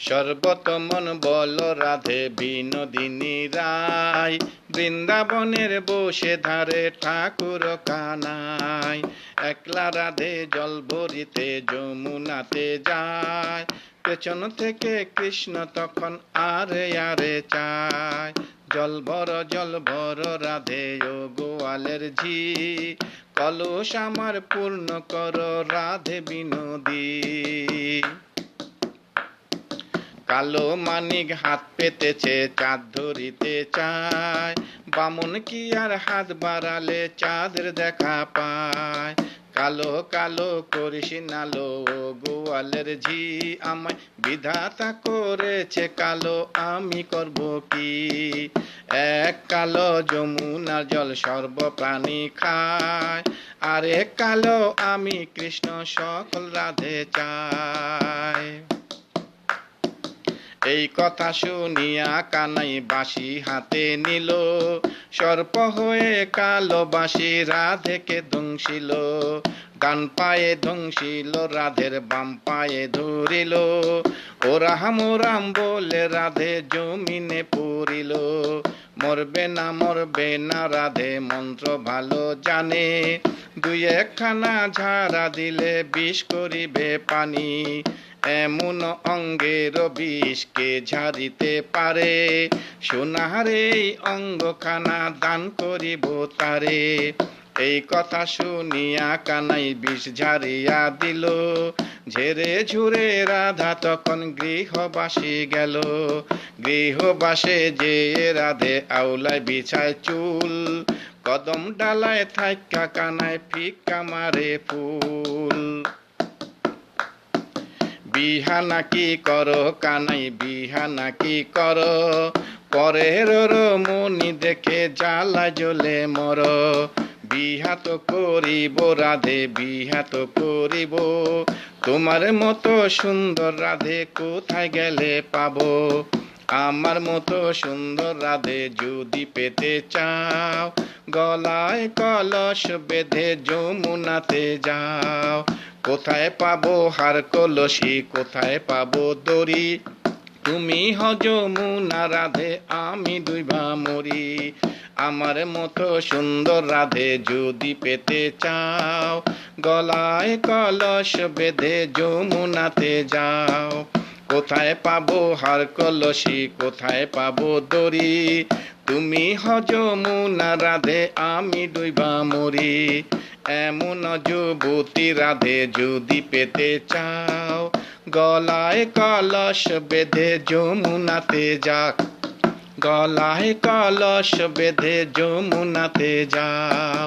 সর্বতমন বল রাধে বিনোদিনী রায়, বৃন্দাবনের বসে ধারে ঠাকুর কানাই। একলা রাধে জল ভরিতে যমুনাতে যায়, পেছন থেকে কৃষ্ণ তখন আরে আরে চায়। জল ভর রাধে ও গোয়ালের ঝি, কলস আমার পূর্ণ কর রাধে বিনোদী। কালো মানিক হাত পেতেছে চাঁদ ধরিতে চায়, বামন কি আর হাত বাড়ালে চাঁদের দেখা পায়। কালো কালো করিস নালো ও গোয়ালের ঝি, আমায় বিধাতা করেছে কালো, আমি করব কি। এক কালো যমুনার জল সর্বপ্রাণী খায়, আর এক কালো আমি কৃষ্ণ সকল রাধে চাই। এই কথা শুনিয়া কানাই বাঁশি হাতে নিল, সর্প হয়ে কালো বাঁশি রাধেকে দংশিল। ডান পায়ে দংশিল রাধের, বাম পায়ে ধরিল, ও রাম বলে রাধে জমিনে পড়িল। মরবে না রাধে মন্ত্র ভালো জানে, দুই একখানা ঝাড়া দিলে বিষ করিবে পানি। এমন অঙ্গের বিষ কে ঝাড়িতে পারে, সোনারে অঙ্গখানা দান করিব তারে। এই কথা শুনিয়া কানাই বিষ ঝাড়িয়া দিল, ঝেড়ে ঝুরে রাধা তখন গৃহবাসী গেল। গৃহবাসে যে রাধে আউলায় বিছায় চুল, কদম ডালায় থাইকা কানায় ফিক্কা মারে ফুল। বিহা নাকি করো কানাই বিহা নাকি করো, পরের মনি দেখে জ্বালা জ্বলে মর। বিহা তো করিব রাধে বিহা তো করিব, তোমার মতো সুন্দর রাধে কোথায় গেলে পাবো। আমার মতো সুন্দর রাধে যদি পেতে চাও, গলায় কলস বেঁধে যমুনাতে যাও। কোথায় পাবো হার কলসি, কোথায় পাবো দড়ি, তুমি হ যমুনা রাধে আমি ডুইবা মরি। আমার মতো সুন্দর রাধে যদি পেতে চাও, গলায় কলস বেঁধে যমুনাতে যাও। কোথায় পাবো হার কলসি, কোথায় পাবো দড়ি, তুমি হ যমুনা রাধে আমি ডুইবা মরি। এমন যুবতী রাধে যদি পেতে চাও, গলায় কলস বেঁধে যমুনাতে যাক। গলায় কলস বেঁধে যমুনাতে যাও,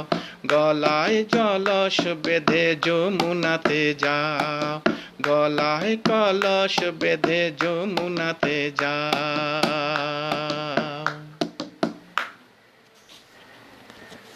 গলায় কলস বেঁধে যমুনাতে যাও, গলায় কলস বেঁধে যমুনাতে যাও।